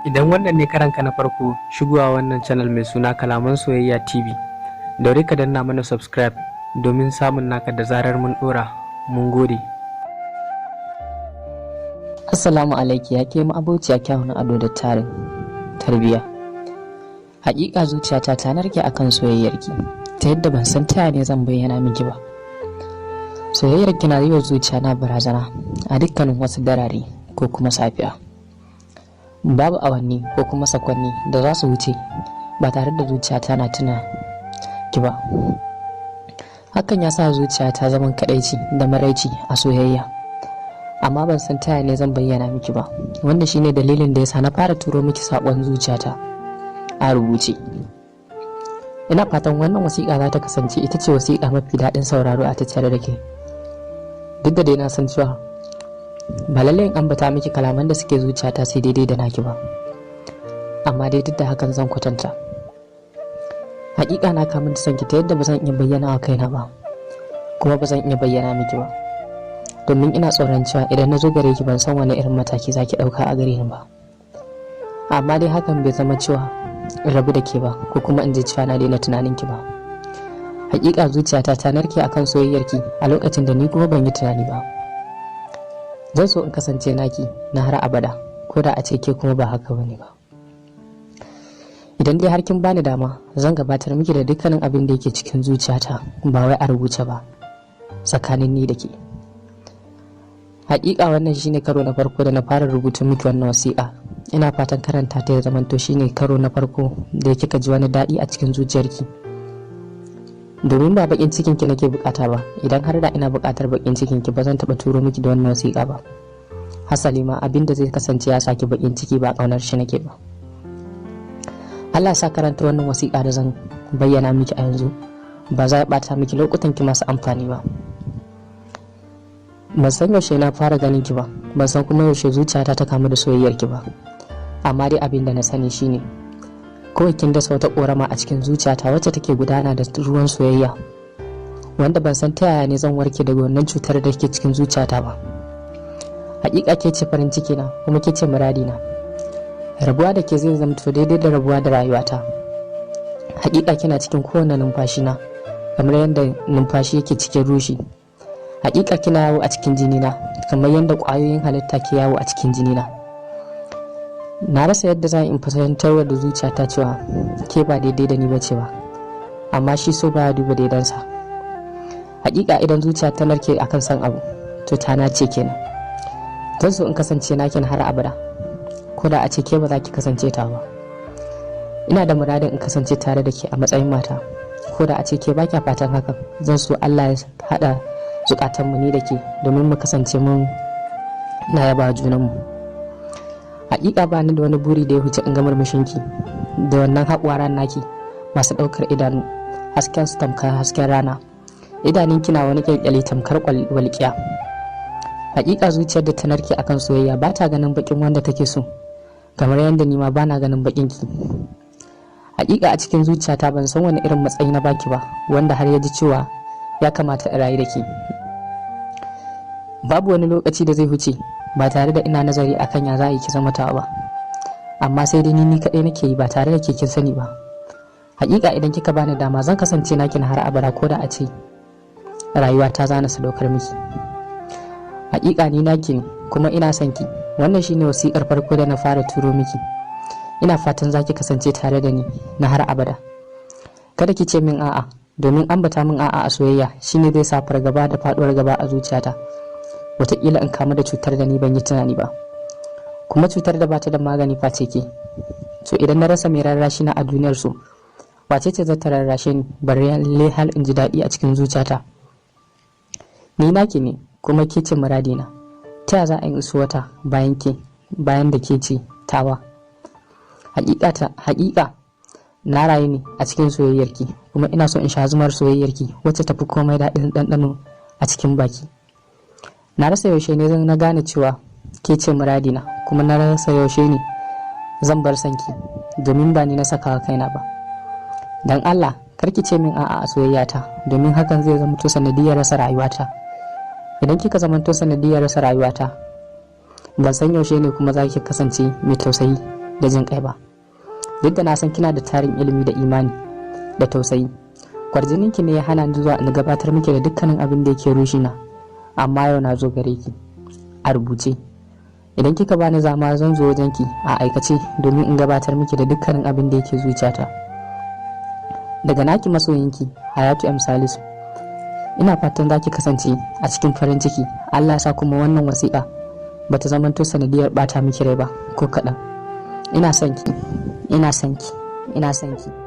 Idan wannan ne karanka na farko shigowa wannan channel mai suna kalaman soyayya TV, daure ka danna mana subscribe domin samun naka da zarar mun dora. Mun gode. Assalamu alaikum, ya ke ma'abociya kyawun ado da tarin tarbiya. Hakika zuciyata ta narke akan soyayyarki ta yadda ban san ta ne zan bayyana miki ba. Soyayyarki na yi wa zuciya na barazana a dukkanin wasu darare ko kuma safiya. Babu awanni ko kuma sakwanni da za su wuce ba tare da zuciyata na tuna ki ba. Hakan ya sa zuciyata zaman kadaici da maraici a soyayya, amma ban san ta ne zan bayyana miki ba. Wanda shine dalilin da yasa na fara turo miki sakon zuciyata a rubuce. Ina fatan wannan wasiƙa za ta kasance ita ce wasiƙa mafi daɗin sauraro a tattare da ke. Duk da dai na san cewa ba lallai in ambata miki kalaman da suke zuciyata sai daidai da naki ba, amma dai duk da hakan zan kwatanta. Hakika na kamun da sanki ta yadda ba zan iya bayyana wa kaina ba, kuma ba zan iya bayyana miki ba, domin ina tsoron cewa idan na zo gare ki ban san wani irin mataki zaki ɗauka a gare ni ba. Amma dai hakan bai zama cewa in rabu da ke ba ko kuma in ji cewa na daina tunanin ki ba. Hakika zuciyata ta narke akan soyayyarki a lokacin da ni kuma ban yi tunani ba. Zan so in kasance naki na har abada, ko da a ce ke kuma ba haka bane ba. Idan dai har kin bani dama, zan gabatar miki da dukkanin abin da yake cikin zuciyata, ba wai a rubuce ba, tsakanin ni da ke. Hakika wannan shine karo na farko da na fara rubuta miki wannan wasiƙa. Ina fatan karanta ta ya zamanto shine karo na farko da kika ji wani daɗi a cikin zuciyarki. Domin ba bakin cikin ki nake bukata ba, idan har da ina bukatar bakin cikin ki ba zan taba turo miki da wannan wasiƙa ba. Hasali ma abin da zai kasance ya saki bakin ciki ba kaunar shi nake ba. Allah sa karanta wannan wasiƙa da zan bayyana miki a yanzu ba za ya bata miki lokutan ki masu amfani ba. Ban san yaushe na fara ganin ki ba, ban san kuma yaushe zuciyata ta kamu da soyayyar ki ba. Amma dai abin da na sani shine kawai kin dasa wata korama a cikin zuciyata wacce take gudana da ruwan soyayya, wanda ban san ta yaya ne zan warke daga wannan cutar da ke cikin zuciyata ba. Hakika ke ce farin ciki na, kuma ke ce muradi na. Rabuwa da ke zai zama to daidai da rabuwa da rayuwata. Hakika kina cikin kowane numfashi na, kamar yadda numfashi yake cikin rushi. Hakika kina yawo a cikin jini na, kamar yadda ƙwayoyin halitta ke yawo a cikin jini na. Na rasa yadda za in fahimtar da zuciyata cewa ke ba daidai da ni bace ba, amma shi so baya duba daidansa. Hakika idan zuciya ta narke akan san abu, to ta nace kenan. Zan so in kasance nakin har abada, ko da a ce ke ba za ki kasance ta ba. Ina da muradin in kasance tare da ke a matsayin mata, ko da a ce ke ba kya fatan hakan. Zan so Allah ya haɗa zukatanmu ni da ke domin mu kasance mun na yaba junanmu. Hakika ba ni da wani buri da ya huce in ga murmushinki da wannan haƙwara naki masu ɗaukar idanu, hasken su tamkar hasken rana, idanunki na wani kyalkyali tamkar walƙiya. Hakika zuciyar da ta narke akan soyayya ba ta ganin bakin wanda take so, kamar yadda ni ma ba na ganin bakin ki. Hakika a cikin zuciyata ban san wani irin matsayi na baki ba, wanda har ya ji cewa ya kamata a rayu da ke. Babu wani lokaci da zai huce ba tare da ina nazari akan ya za a yi ki zama tawa ba, amma sai dai ni kaɗai nake yi ba tare da ke kin sani ba. Hakika idan kika bani dama zan kasance naki na har abada, ko da a ce rayuwa ta zana sadaukar miki. Hakika ni naki ne, kuma ina son ki. Wannan shine wasiƙar farko da na fara turo miki. Ina fatan zaki kasance tare da ni na har abada. Kada ki ce min a'a, domin ambata min a'a a soyayya shine zai sa fargaba da faduwar gaba a zuciyata. Wataƙila in kamu da cutar da ni ban yi tunani ba, kuma cutar da bata da magani face ke. To idan na rasa mai rarrashi na a duniyar su, wace ce za ta rarrashe ni bari hal in ji daɗi a cikin zuciyata? Ni naki ne, kuma ke ce muradina. Ta ya za a yi iso wata bayan da ke ce tawa? Hakika na rayu ne a cikin soyayyarki, kuma ina so in sha zumar soyayyarki wacce tafi komai daɗin ɗanɗano a cikin baki. Na rasa yaushe ne na gane cewa ke ce muradina, kuma na rasa yaushe ne zan bar sanki, domin ba ni na saka kaina ba. Dan Allah karki ce min a'a a soyayyata, domin hakan zai zama to sanadiyar rasa rayuwata. Idan kika zama to sanadiyar rasa rayuwata, ban san yaushe ne kuma za ki kasance mai tausayi da jin kai ba. Duk da na san kina da tarin ilimi da imani da tausayi, kwarjininki ne ya hana ni zuwa in gabatar miki da dukkanin abin da yake rushina, amma yau na zo gare ki a rubuce. Idan kika bani zama zan zo wajenki a aikace domin in gabatar miki da dukkanin abin da yake zuciyata. Daga naki masoyinki Hayatu M Salisu. Ina fatan za ki kasance a cikin farin ciki. Allah sa kuma wannan wasiƙa bata zamanto sanadiyar bata miki rai ba ko kaɗan. Ina son ki, ina son ki, ina son ki.